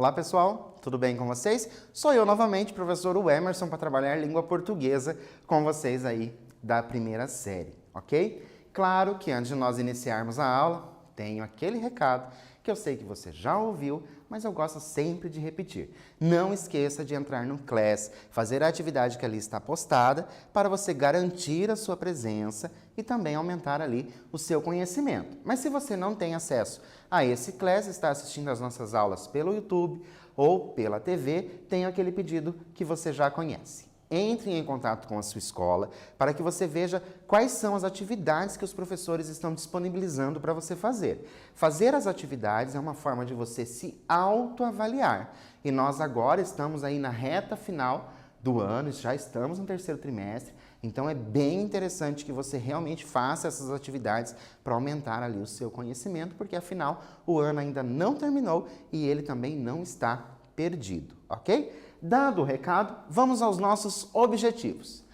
Olá pessoal, tudo bem com vocês? Sou eu novamente, professor Emerson, para trabalhar língua portuguesa com vocês aí da primeira série, ok? Claro que antes de nós iniciarmos a aula, tenho aquele recado que eu sei que você já ouviu, mas eu gosto sempre de repetir. Não esqueça de entrar no Class, fazer a atividade que ali está postada, para você garantir a sua presença e também aumentar ali o seu conhecimento. Mas se você não tem acesso a esse Class, está assistindo às nossas aulas pelo YouTube ou pela TV, tenho aquele pedido que você já conhece. Entre em contato com a sua escola para que você veja quais são as atividades que os professores estão disponibilizando para você fazer. Fazer as atividades é uma forma de você se autoavaliar. E nós agora estamos aí na reta final do ano, já estamos no terceiro trimestre, então é bem interessante que você realmente faça essas atividades para aumentar ali o seu conhecimento, porque afinal o ano ainda não terminou e ele também não está perdido, ok? Dado o recado, vamos aos nossos objetivos.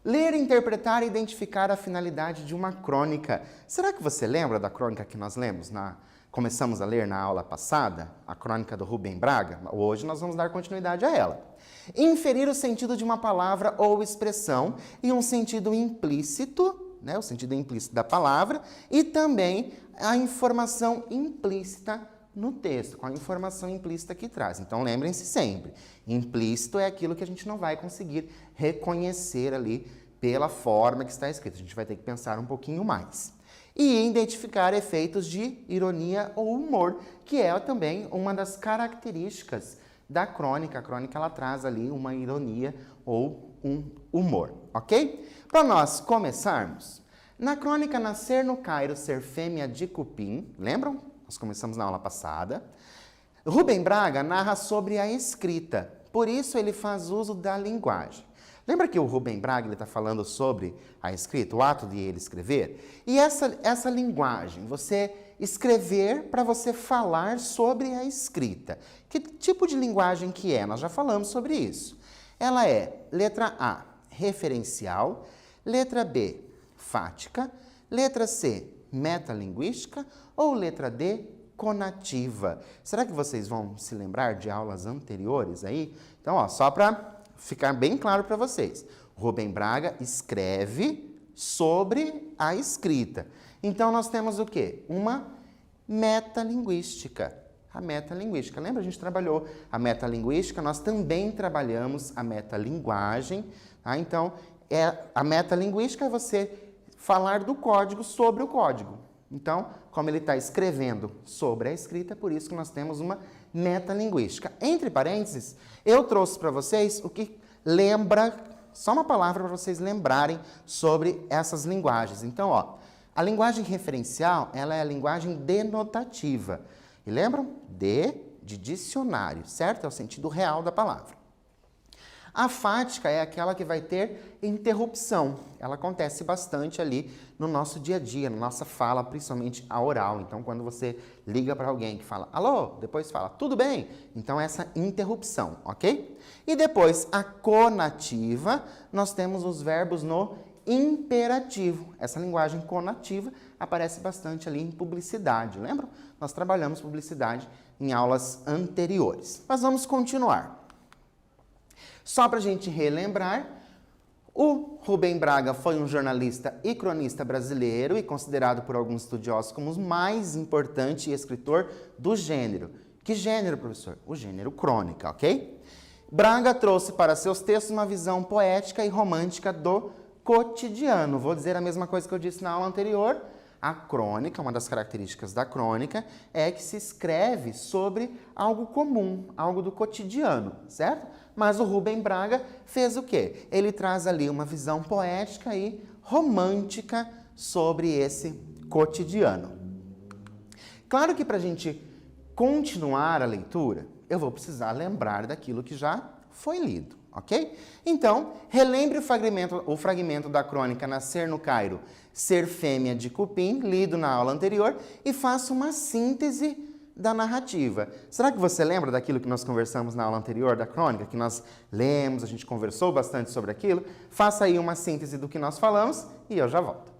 Ler, interpretar e identificar a finalidade de uma crônica. Será que você lembra da crônica que nós lemos? Começamos a ler na aula passada, a crônica do Rubem Braga? Hoje nós vamos dar continuidade a ela. Inferir o sentido de uma palavra ou expressão e um sentido implícito, né, o sentido implícito da palavra, e também a informação implícita no texto, com a informação implícita que traz. Então, lembrem-se sempre, implícito é aquilo que a gente não vai conseguir reconhecer ali pela forma que está escrito. A gente vai ter que pensar um pouquinho mais. E identificar efeitos de ironia ou humor, que é também uma das características da crônica. A crônica, ela traz ali uma ironia ou um humor, ok? Para nós começarmos, na crônica Nascer no Cairo, Ser Fêmea de Cupim, lembram? Nós começamos na aula passada. Rubem Braga narra sobre a escrita, por isso ele faz uso da linguagem. Lembra que o Rubem Braga está falando sobre a escrita, o ato de ele escrever? E essa linguagem, você escrever para você falar sobre a escrita. Que tipo de linguagem que é? Nós já falamos sobre isso. Ela é, letra A, referencial, letra B, fática, letra C, metalinguística ou letra D, conativa? Será que vocês vão se lembrar de aulas anteriores aí? Então, ó, só para ficar bem claro para vocês, Rubem Braga escreve sobre a escrita. Então, nós temos o quê? Uma metalinguística. A metalinguística. Lembra? A gente trabalhou a metalinguística, nós também trabalhamos a metalinguagem. Tá? Então, a metalinguística é você falar do código sobre o código. Então, como ele está escrevendo sobre a escrita, é por isso que nós temos uma metalinguística. Entre parênteses, eu trouxe para vocês o que lembra, só uma palavra para vocês lembrarem sobre essas linguagens. Então, ó, a linguagem referencial, ela é a linguagem denotativa. E lembram? De dicionário, certo? É o sentido real da palavra. A fática é aquela que vai ter interrupção. Ela acontece bastante ali no nosso dia a dia, na nossa fala, principalmente a oral. Então, quando você liga para alguém que fala alô, depois fala tudo bem? Então, essa interrupção, ok? E depois, a conativa, nós temos os verbos no imperativo. Essa linguagem conativa aparece bastante ali em publicidade, lembram? Nós trabalhamos publicidade em aulas anteriores. Mas vamos continuar. Só para a gente relembrar, o Rubem Braga foi um jornalista e cronista brasileiro e considerado por alguns estudiosos como o mais importante escritor do gênero. Que gênero, professor? O gênero crônica, ok? Braga trouxe para seus textos uma visão poética e romântica do cotidiano. Vou dizer a mesma coisa que eu disse na aula anterior. A crônica, uma das características da crônica, é que se escreve sobre algo comum, algo do cotidiano, certo? Mas o Rubem Braga fez o quê? Ele traz ali uma visão poética e romântica sobre esse cotidiano. Claro que para a gente continuar a leitura, eu vou precisar lembrar daquilo que já foi lido, ok? Então, relembre o fragmento da crônica Nascer no Cairo, Ser Fêmea de Cupim, lido na aula anterior, e faça uma síntese da narrativa. Será que você lembra daquilo que nós conversamos na aula anterior da crônica, que nós lemos, a gente conversou bastante sobre aquilo? Faça aí uma síntese do que nós falamos e eu já volto.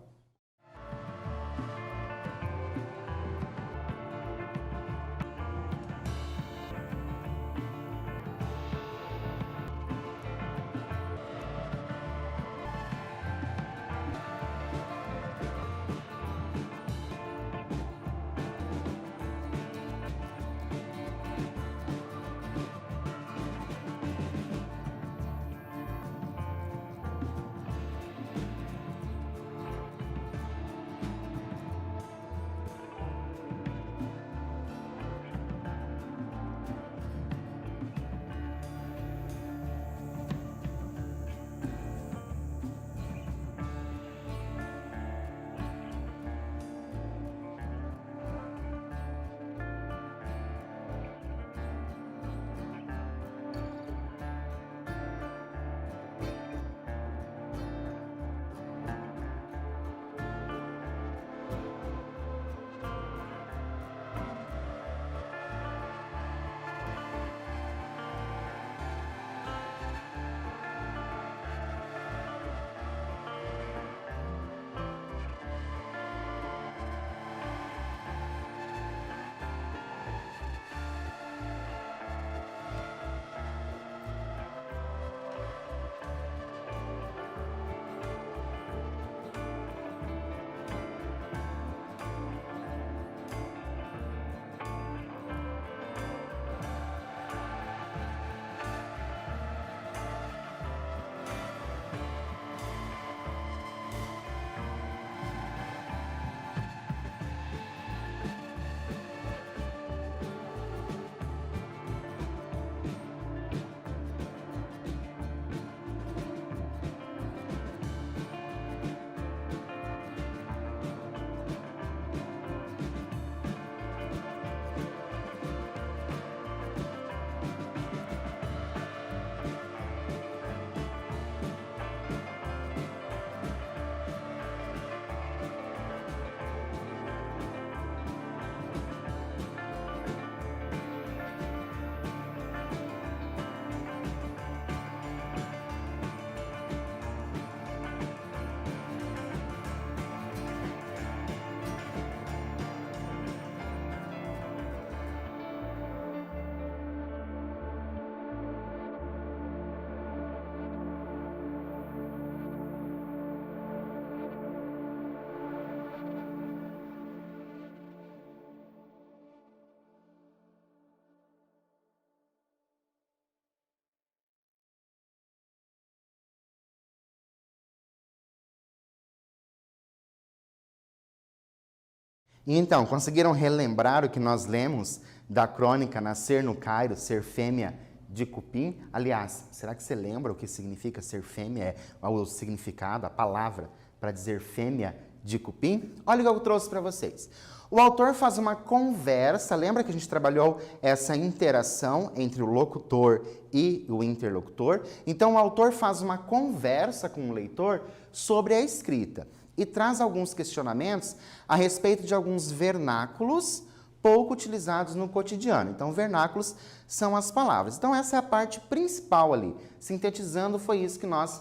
Então, conseguiram relembrar o que nós lemos da crônica Nascer no Cairo, ser fêmea de cupim? Aliás, será que você lembra o que significa ser fêmea? O significado, a palavra para dizer fêmea de cupim? Olha o que eu trouxe para vocês. O autor faz uma conversa, lembra que a gente trabalhou essa interação entre o locutor e o interlocutor? Então, o autor faz uma conversa com o leitor sobre a escrita e traz alguns questionamentos a respeito de alguns vernáculos pouco utilizados no cotidiano. Então, vernáculos são as palavras. Então, essa é a parte principal ali. Sintetizando, foi isso que nós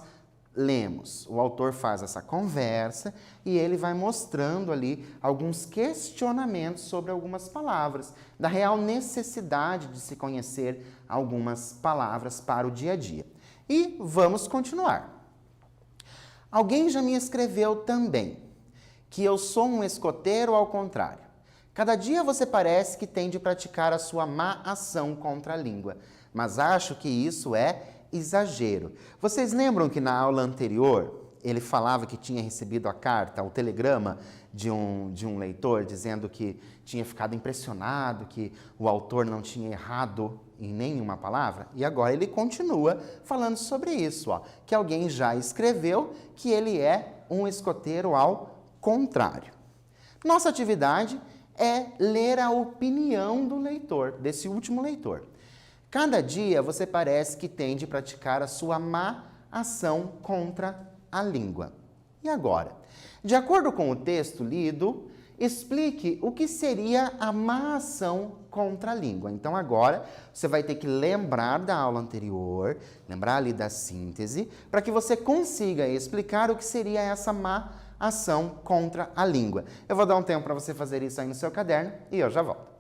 lemos. O autor faz essa conversa e ele vai mostrando ali alguns questionamentos sobre algumas palavras, da real necessidade de se conhecer algumas palavras para o dia a dia. E vamos continuar. Alguém já me escreveu também que eu sou um escoteiro ao contrário. Cada dia você parece que tem de praticar a sua má ação contra a língua, mas acho que isso é exagero. Vocês lembram que na aula anterior ele falava que tinha recebido a carta, o telegrama de um leitor dizendo que tinha ficado impressionado, que o autor não tinha errado em nenhuma palavra? E agora ele continua falando sobre isso, ó, que alguém já escreveu que ele é um escoteiro ao contrário. Nossa atividade é ler a opinião do leitor, desse último leitor. Cada dia você parece que tem de praticar a sua má ação contra a língua. E agora? De acordo com o texto lido, explique o que seria a má ação contra a língua. Então agora você vai ter que lembrar da aula anterior, lembrar ali da síntese, para que você consiga explicar o que seria essa má ação contra a língua. Eu vou dar um tempo para você fazer isso aí no seu caderno e eu já volto.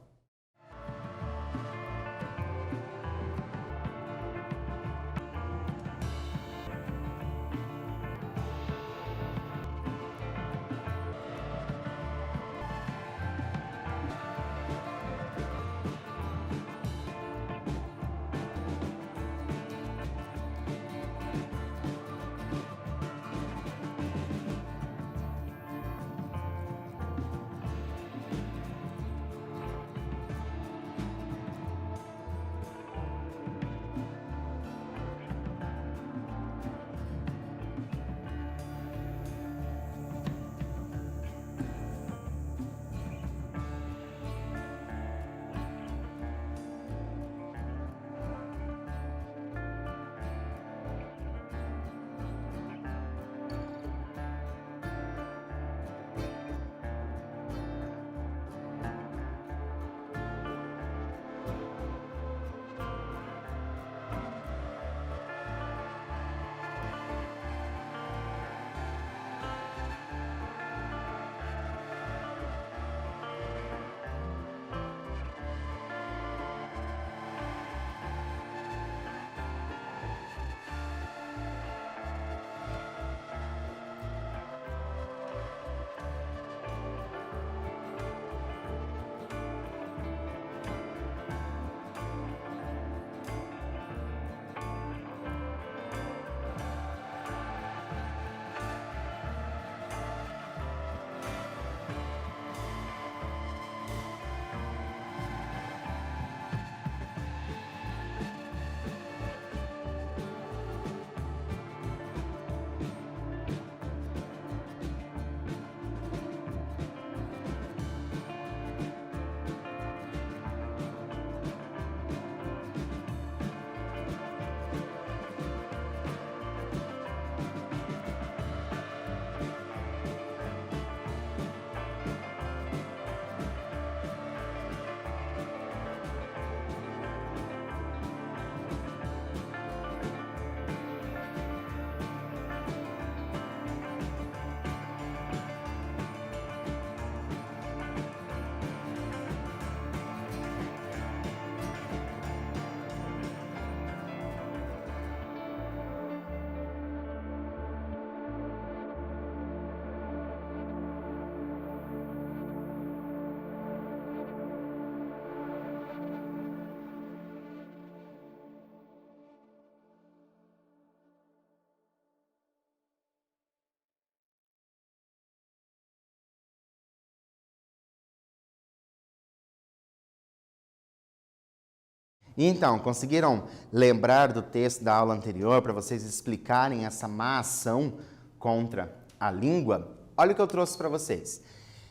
Então, conseguiram lembrar do texto da aula anterior para vocês explicarem essa má ação contra a língua? Olha o que eu trouxe para vocês.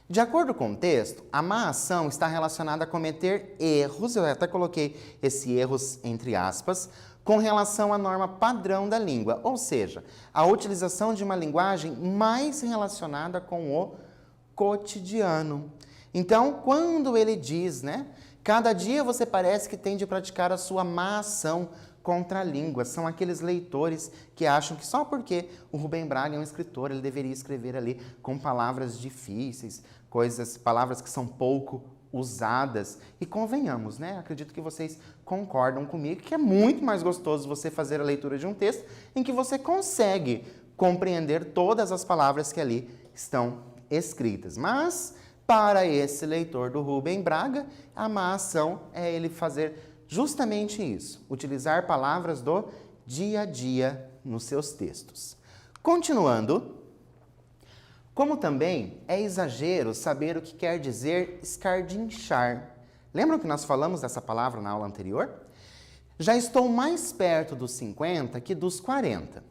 De acordo com o texto, a má ação está relacionada a cometer erros, eu até coloquei esse erros entre aspas, com relação à norma padrão da língua, ou seja, a utilização de uma linguagem mais relacionada com o cotidiano. Então, quando ele diz, né? Cada dia você parece que tem de praticar a sua má ação contra a língua. São aqueles leitores que acham que só porque o Rubem Braga é um escritor, ele deveria escrever ali com palavras difíceis, palavras que são pouco usadas. E convenhamos, né? Acredito que vocês concordam comigo que é muito mais gostoso você fazer a leitura de um texto em que você consegue compreender todas as palavras que ali estão escritas. Mas para esse leitor do Rubem Braga, a má ação é ele fazer justamente isso, utilizar palavras do dia a dia nos seus textos. Continuando, como também é exagero saber o que quer dizer escardinchar. Lembram que nós falamos dessa palavra na aula anterior? Já estou mais perto dos 50 que dos 40.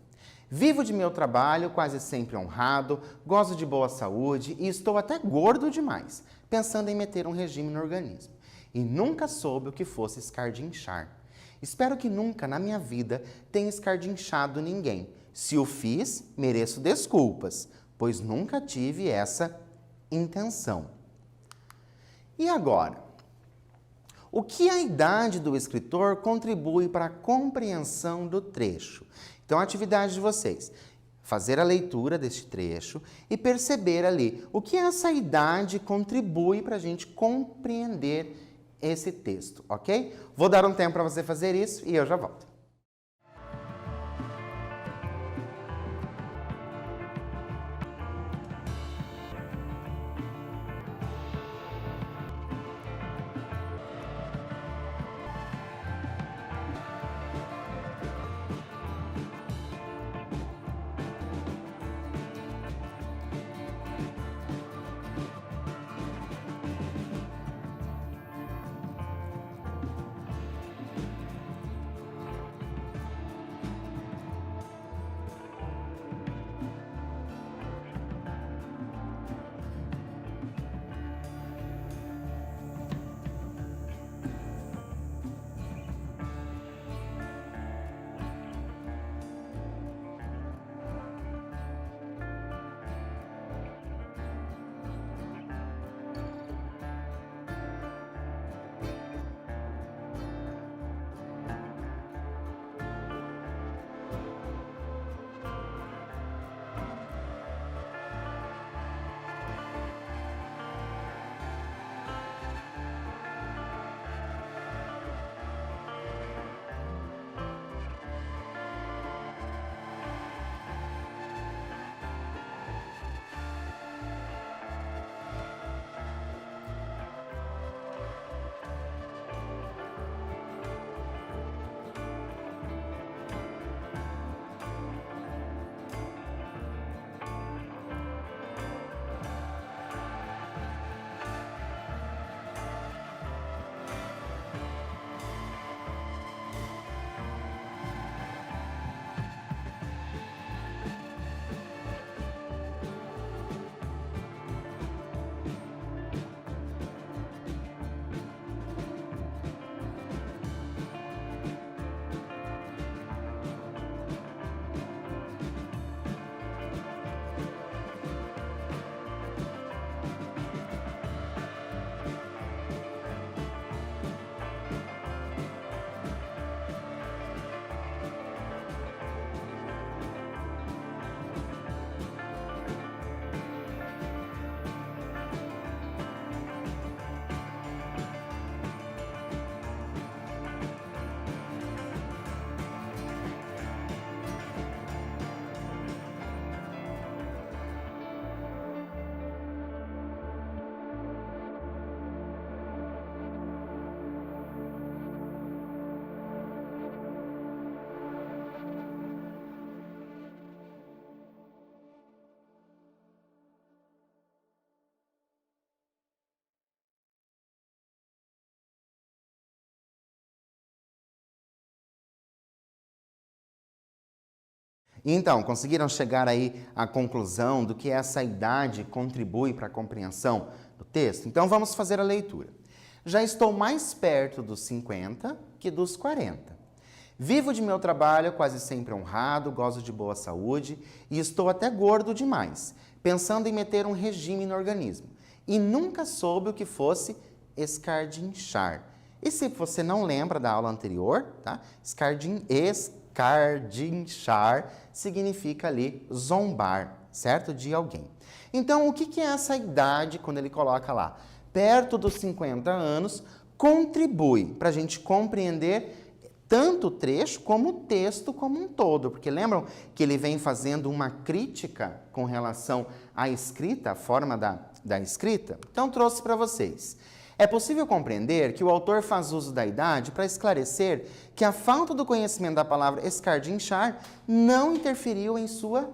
Vivo de meu trabalho, quase sempre honrado, gozo de boa saúde e estou até gordo demais, pensando em meter um regime no organismo. E nunca soube o que fosse escardinchar. Espero que nunca na minha vida tenha escardinchado ninguém. Se o fiz, mereço desculpas, pois nunca tive essa intenção. E agora? O que a idade do escritor contribui para a compreensão do trecho? Então, a atividade de vocês, fazer a leitura deste trecho e perceber ali o que essa idade contribui para a gente compreender esse texto, ok? Vou dar um tempo para você fazer isso e eu já volto. Então, conseguiram chegar aí à conclusão do que essa idade contribui para a compreensão do texto? Então, vamos fazer a leitura. Já estou mais perto dos 50 que dos 40. Vivo de meu trabalho quase sempre honrado, gozo de boa saúde e estou até gordo demais, pensando em meter um regime no organismo. E nunca soube o que fosse escardinchar. E se você não lembra da aula anterior, tá? Escardinchar significa ali zombar, certo? De alguém. Então, o que é essa idade quando ele coloca lá? Perto dos 50 anos, contribui para a gente compreender tanto o trecho como o texto como um todo. Porque lembram que ele vem fazendo uma crítica com relação à escrita, a forma da escrita? Então, trouxe para vocês. É possível compreender que o autor faz uso da idade para esclarecer que a falta do conhecimento da palavra escardinchar não interferiu em sua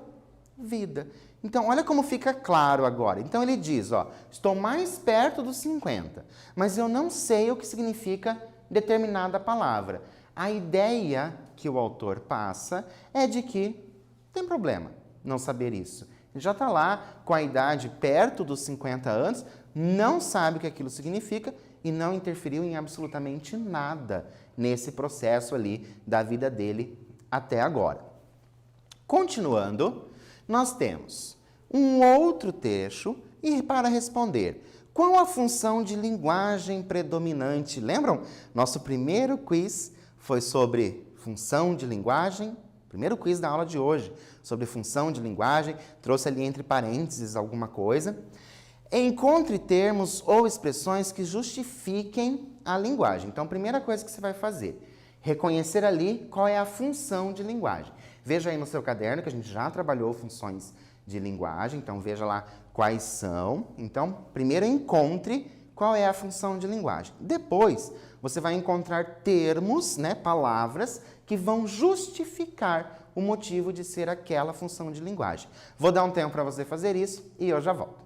vida. Então, olha como fica claro agora. Então, ele diz, ó, estou mais perto dos 50, mas eu não sei o que significa determinada palavra. A ideia que o autor passa é de que tem problema não saber isso. Ele já está lá com a idade perto dos 50 anos, não sabe o que aquilo significa e não interferiu em absolutamente nada nesse processo ali da vida dele até agora. Continuando, nós temos um outro trecho e para responder, qual a função de linguagem predominante? Lembram? Nosso primeiro quiz foi sobre função de linguagem, primeiro quiz da aula de hoje, sobre função de linguagem, trouxe ali entre parênteses alguma coisa. Encontre termos ou expressões que justifiquem a linguagem. Então, a primeira coisa que você vai fazer, reconhecer ali qual é a função de linguagem. Veja aí no seu caderno que a gente já trabalhou funções de linguagem, então veja lá quais são. Então, primeiro encontre qual é a função de linguagem. Depois, você vai encontrar termos, né, palavras, que vão justificar o motivo de ser aquela função de linguagem. Vou dar um tempo para você fazer isso e eu já volto.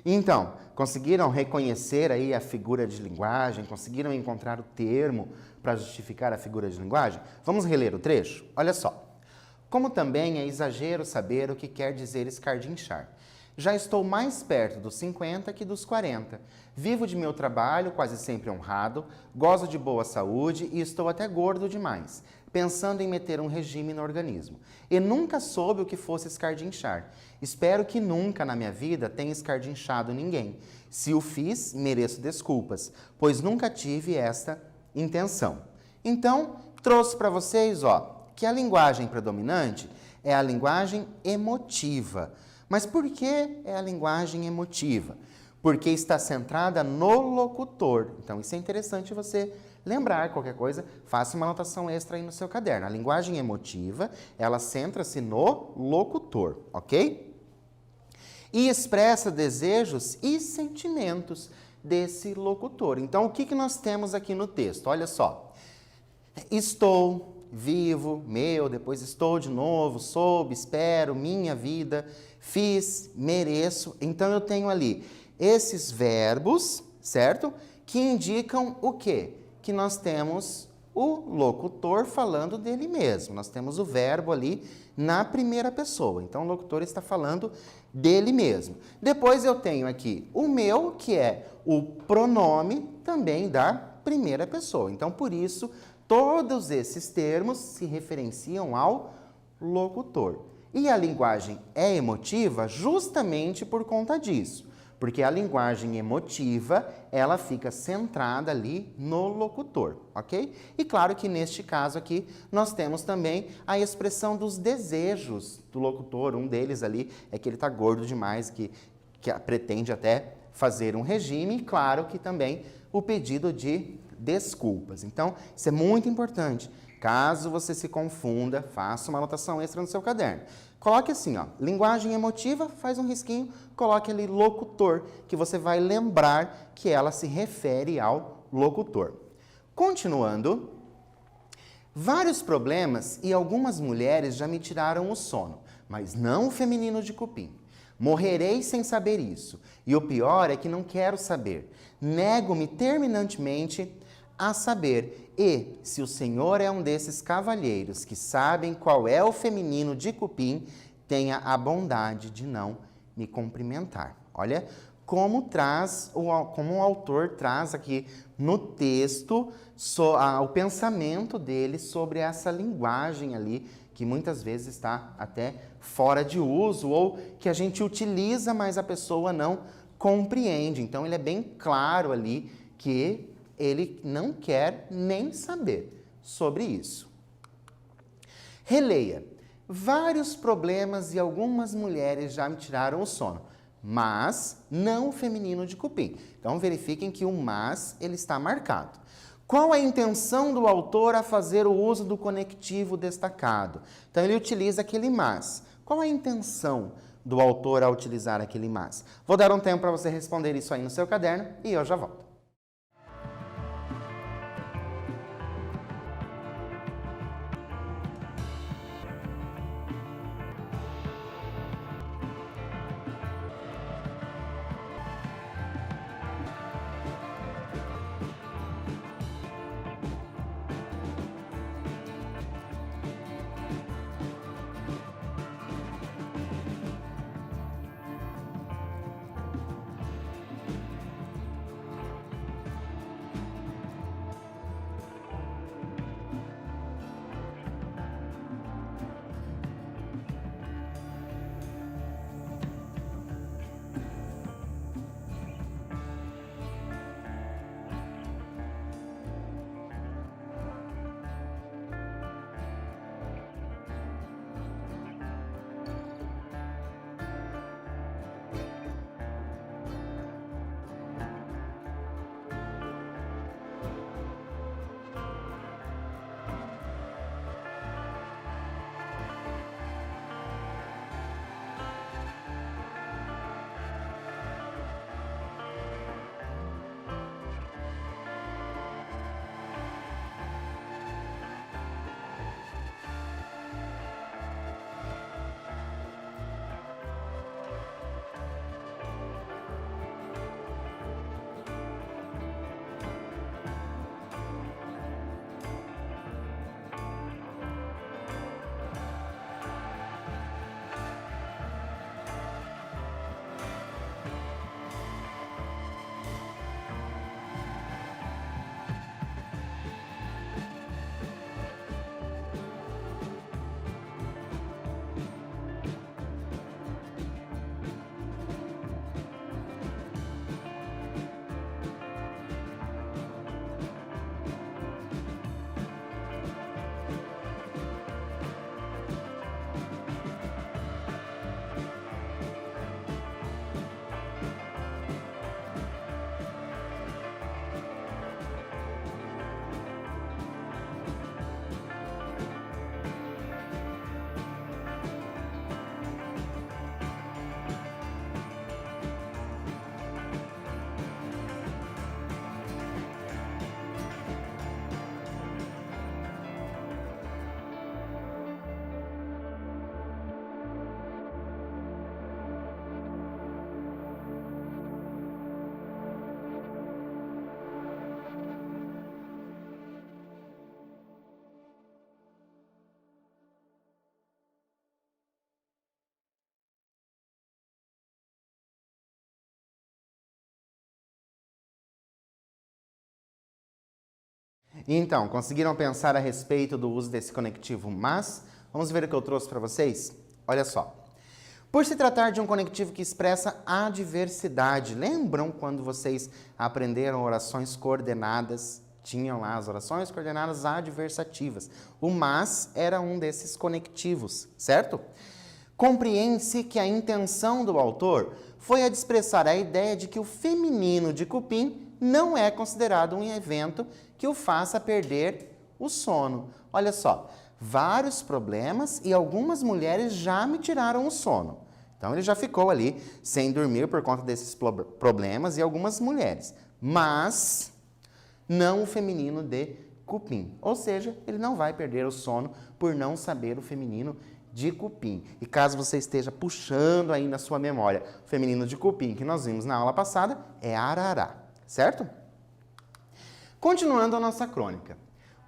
Então, conseguiram reconhecer aí a figura de linguagem? Conseguiram encontrar o termo para justificar a figura de linguagem? Vamos reler o trecho? Olha só. Como também é exagero saber o que quer dizer escardinchar. Já estou mais perto dos 50 que dos 40. Vivo de meu trabalho, quase sempre honrado, gozo de boa saúde e estou até gordo demais, pensando em meter um regime no organismo. E nunca soube o que fosse escardinchar. Espero que nunca na minha vida tenha escardinchado ninguém. Se o fiz, mereço desculpas, pois nunca tive esta intenção. Então, trouxe para vocês, que a linguagem predominante é a linguagem emotiva. Mas por que é a linguagem emotiva? Porque está centrada no locutor. Então, isso é interessante você lembrar. Qualquer coisa, faça uma anotação extra aí no seu caderno. A linguagem emotiva, ela centra-se no locutor, ok? E expressa desejos e sentimentos desse locutor. Então, o que nós temos aqui no texto? Olha só. Estou, vivo, meu, depois estou de novo, soube, espero, minha vida, fiz, mereço. Então, eu tenho ali esses verbos, certo? Que indicam o quê? Que nós temos o locutor falando dele mesmo. Nós temos o verbo ali na primeira pessoa. Então, o locutor está falando dele mesmo. Depois eu tenho aqui o meu, que é o pronome também da primeira pessoa. Então, por isso, todos esses termos se referenciam ao locutor. E a linguagem é emotiva justamente por conta disso. Porque a linguagem emotiva, ela fica centrada ali no locutor, ok? E claro que neste caso aqui, nós temos também a expressão dos desejos do locutor. Um deles ali é que ele está gordo demais, que pretende até fazer um regime. E claro que também o pedido de desculpas. Então, isso é muito importante. Caso você se confunda, faça uma anotação extra no seu caderno. Coloque assim, linguagem emotiva, faz um risquinho, coloque ali locutor, que você vai lembrar que ela se refere ao locutor. Continuando, vários problemas e algumas mulheres já me tiraram o sono, mas não o feminino de cupim. Morrerei sem saber isso, e o pior é que não quero saber. Nego-me terminantemente a saber, e se o senhor é um desses cavalheiros que sabem qual é o feminino de cupim, tenha a bondade de não me cumprimentar. Olha como como o autor traz aqui no texto o pensamento dele sobre essa linguagem ali, que muitas vezes está até fora de uso, ou que a gente utiliza, mas a pessoa não compreende. Então, ele é bem claro ali que ele não quer nem saber sobre isso. Releia. Vários problemas e algumas mulheres já me tiraram o sono, mas não o feminino de cupim. Então, verifiquem que o mas, ele está marcado. Qual a intenção do autor a fazer o uso do conectivo destacado? Então, ele utiliza aquele mas. Qual a intenção do autor a utilizar aquele mas? Vou dar um tempo para você responder isso aí no seu caderno e eu já volto. Então, conseguiram pensar a respeito do uso desse conectivo mas? Vamos ver o que eu trouxe para vocês? Olha só. Por se tratar de um conectivo que expressa a diversidade, lembram quando vocês aprenderam orações coordenadas? Tinham lá as orações coordenadas adversativas. O mas era um desses conectivos, certo? Compreende-se que a intenção do autor foi a de expressar a ideia de que o feminino de cupim não é considerado um evento que o faça perder o sono. Olha só, vários problemas e algumas mulheres já me tiraram o sono. Então ele já ficou ali sem dormir por conta desses problemas e algumas mulheres. Mas não o feminino de cupim. Ou seja, ele não vai perder o sono por não saber o feminino de cupim. E caso você esteja puxando aí na sua memória o feminino de cupim que nós vimos na aula passada, é arará, certo? Continuando a nossa crônica.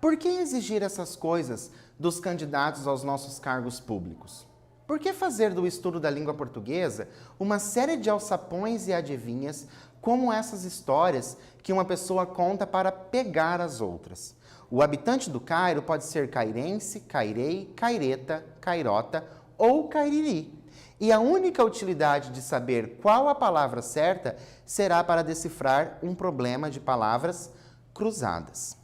Por que exigir essas coisas dos candidatos aos nossos cargos públicos? Por que fazer do estudo da língua portuguesa uma série de alçapões e adivinhas como essas histórias que uma pessoa conta para pegar as outras? O habitante do Cairo pode ser cairense, cairei, caireta, cairota ou cairiri. E a única utilidade de saber qual a palavra certa será para decifrar um problema de palavras cruzadas.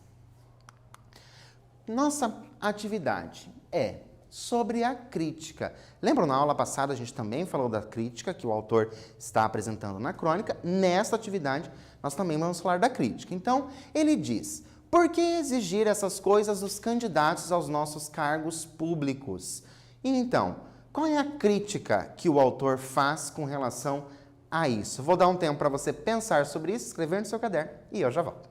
Nossa atividade é sobre a crítica. Lembram, na aula passada a gente também falou da crítica que o autor está apresentando na crônica. Nesta atividade nós também vamos falar da crítica. Então, ele diz: por que exigir essas coisas dos candidatos aos nossos cargos públicos? E então, qual é a crítica que o autor faz com relação a isso? Vou dar um tempo para você pensar sobre isso, escrever no seu caderno e eu já volto.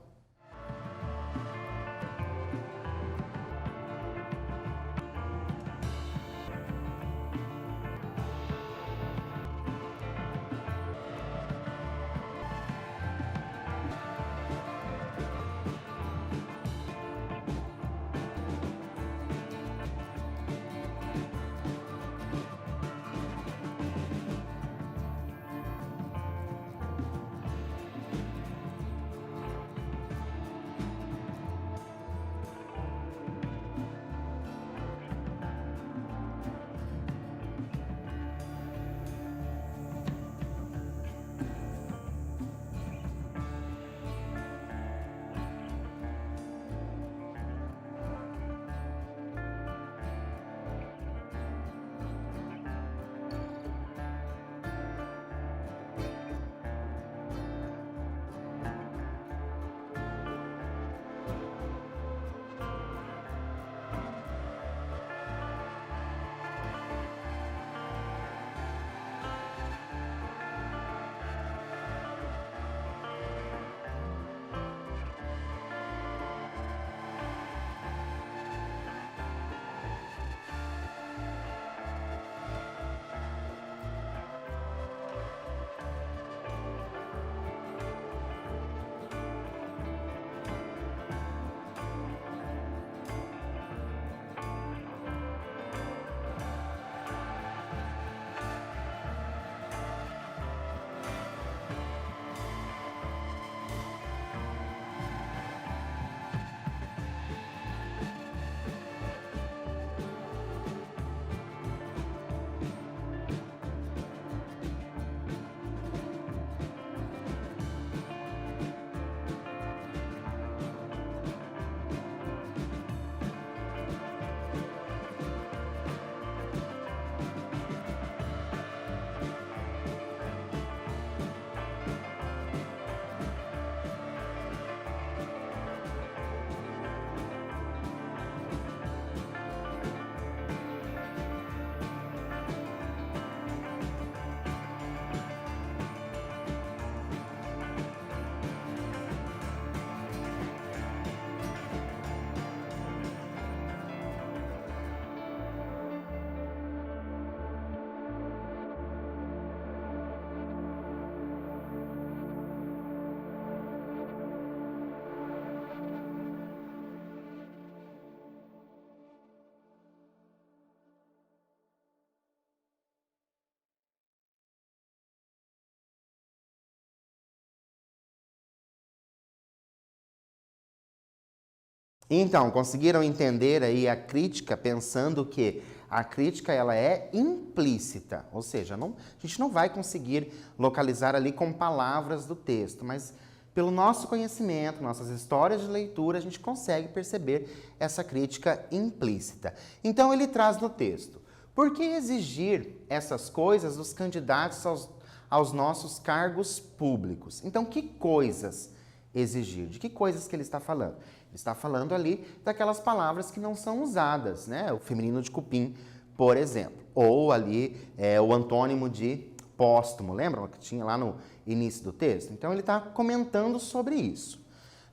Então, conseguiram entender aí a crítica pensando que a crítica ela é implícita, ou seja, a gente não vai conseguir localizar ali com palavras do texto, mas pelo nosso conhecimento, nossas histórias de leitura, a gente consegue perceber essa crítica implícita. Então ele traz no texto: por que exigir essas coisas dos candidatos aos nossos cargos públicos? Então, que coisas exigir? De que coisas que ele está falando? Ele está falando ali daquelas palavras que não são usadas, né? O feminino de cupim, por exemplo. Ou ali o antônimo de póstumo, lembram que tinha lá no início do texto? Então ele está comentando sobre isso.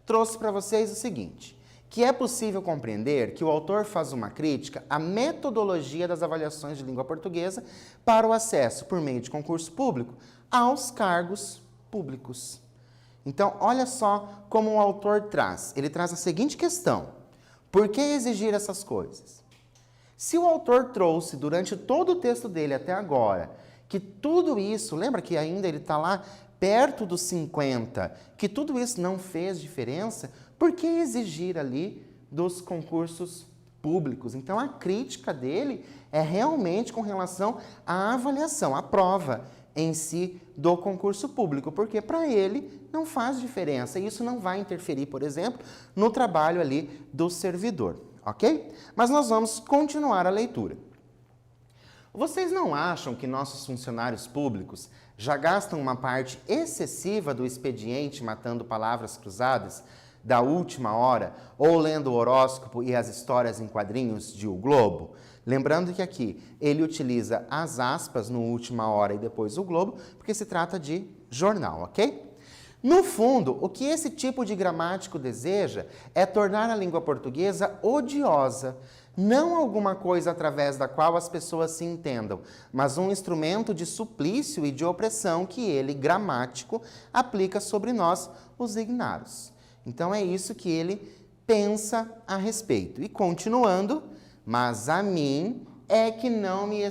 Trouxe para vocês o seguinte, que é possível compreender que o autor faz uma crítica à metodologia das avaliações de língua portuguesa para o acesso, por meio de concurso público, aos cargos públicos. Então, olha só como o autor traz. Ele traz a seguinte questão: por que exigir essas coisas? Se o autor trouxe durante todo o texto dele até agora que tudo isso, lembra que ainda ele está lá perto dos 50, que tudo isso não fez diferença, por que exigir ali dos concursos públicos? Então, a crítica dele é realmente com relação à avaliação, à prova em si do concurso público, porque para ele não faz diferença. Isso não vai interferir, por exemplo, no trabalho ali do servidor, ok? Mas nós vamos continuar a leitura. Vocês não acham que nossos funcionários públicos já gastam uma parte excessiva do expediente matando palavras cruzadas da última hora ou lendo o horóscopo e as histórias em quadrinhos de O Globo? Lembrando que aqui ele utiliza as aspas no última hora e depois o Globo, porque se trata de jornal, ok? No fundo, o que esse tipo de gramático deseja é tornar a língua portuguesa odiosa, não alguma coisa através da qual as pessoas se entendam, mas um instrumento de suplício e de opressão que ele, gramático, aplica sobre nós, os ignaros. Então é isso que ele pensa a respeito. E continuando, mas a mim é que não me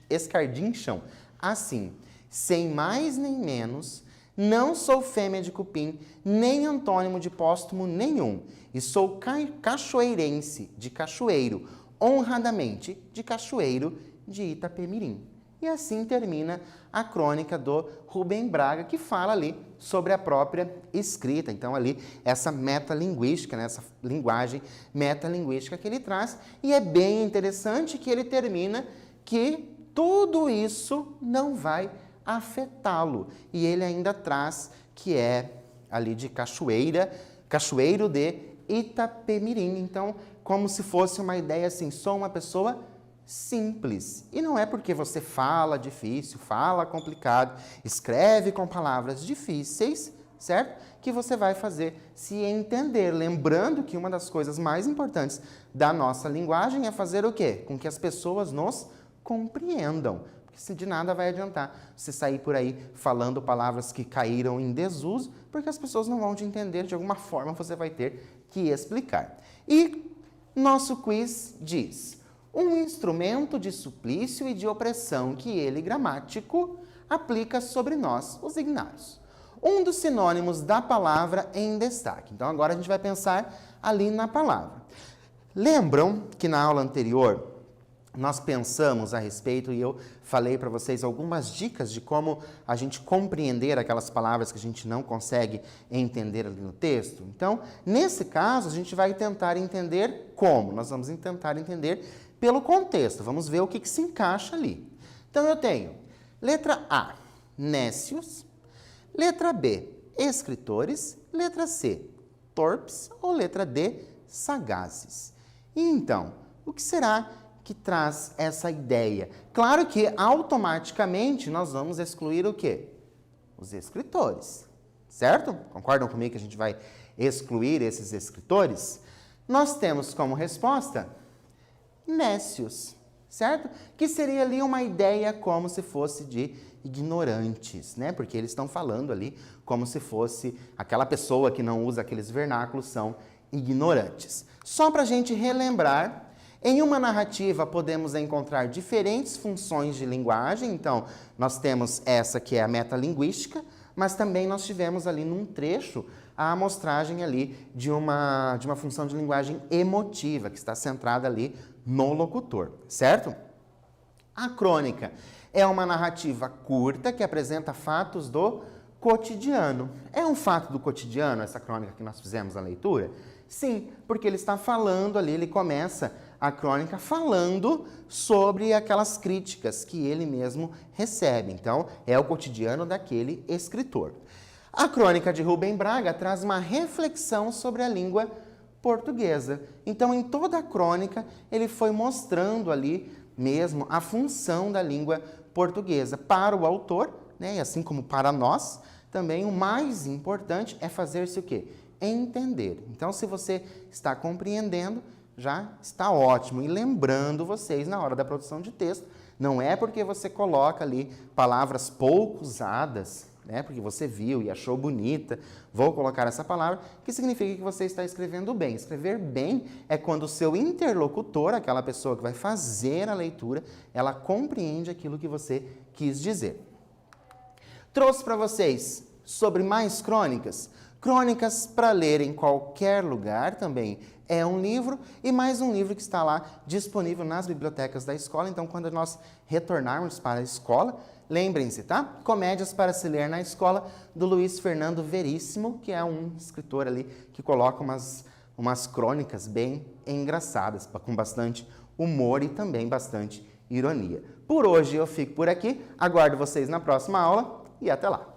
escardincham assim, sem mais nem menos, não sou fêmea de cupim, nem antônimo de póstumo nenhum, e sou cachoeirense, de cachoeiro, honradamente, de cachoeiro de Itapemirim. E assim termina a crônica do Rubem Braga, que fala ali sobre a própria escrita. Então, ali, essa metalinguística, né, essa linguagem metalinguística que ele traz. E é bem interessante que ele termina que tudo isso não vai afetá-lo. E ele ainda traz que é ali de cachoeiro de Itapemirim. Então, como se fosse uma ideia assim, sou uma pessoa simples. E não é porque você fala difícil, fala complicado, escreve com palavras difíceis, certo? Que você vai fazer se entender. Lembrando que uma das coisas mais importantes da nossa linguagem é fazer o quê? Com que as pessoas nos compreendam. Porque de nada vai adiantar você sair por aí falando palavras que caíram em desuso, porque as pessoas não vão te entender, de alguma forma você vai ter que explicar. E nosso quiz diz: um instrumento de suplício e de opressão que ele, gramático, aplica sobre nós, os ignaros. Um dos sinônimos da palavra em destaque. Então, agora a gente vai pensar ali na palavra. Lembram que na aula anterior nós pensamos a respeito e eu falei para vocês algumas dicas de como a gente compreender aquelas palavras que a gente não consegue entender ali no texto? Então, nesse caso, a gente vai tentar entender como? Nós vamos tentar entender pelo contexto. Vamos ver o que se encaixa ali. Então, eu tenho letra A, nécios. Letra B, escritores. Letra C, torpes. Ou letra D, sagazes. E então, o que será que traz essa ideia? Claro que automaticamente nós vamos excluir o quê? Os escritores, certo? Concordam comigo que a gente vai excluir esses escritores? Nós temos como resposta nécios, certo? Que seria ali uma ideia como se fosse de ignorantes, né? Porque eles estão falando ali como se fosse aquela pessoa que não usa aqueles vernáculos são ignorantes. Só para a gente relembrar, em uma narrativa podemos encontrar diferentes funções de linguagem. Então, nós temos essa que é a metalinguística, mas também nós tivemos ali num trecho a amostragem ali de uma função de linguagem emotiva, que está centrada ali no locutor, certo? A crônica é uma narrativa curta que apresenta fatos do cotidiano. É um fato do cotidiano essa crônica que nós fizemos a leitura? Sim, porque ele está falando ali, ele começa a crônica falando sobre aquelas críticas que ele mesmo recebe. Então, é o cotidiano daquele escritor. A crônica de Rubem Braga traz uma reflexão sobre a língua portuguesa. Então, em toda a crônica, ele foi mostrando ali mesmo a função da língua portuguesa. Para o autor, né, e assim como para nós, também o mais importante é fazer-se o quê? Entender. Então, se você está compreendendo, já está ótimo. E lembrando vocês, na hora da produção de texto, não é porque você coloca ali palavras pouco usadas, né, porque você viu e achou bonita, vou colocar essa palavra, que significa que você está escrevendo bem. Escrever bem é quando o seu interlocutor, aquela pessoa que vai fazer a leitura, ela compreende aquilo que você quis dizer. Trouxe para vocês sobre mais crônicas. Crônicas para ler em qualquer lugar também é um livro e mais um livro que está lá disponível nas bibliotecas da escola. Então, quando nós retornarmos para a escola, lembrem-se, tá? Comédias para se ler na escola, do Luiz Fernando Veríssimo, que é um escritor ali que coloca umas crônicas bem engraçadas, com bastante humor e também bastante ironia. Por hoje eu fico por aqui, aguardo vocês na próxima aula e até lá!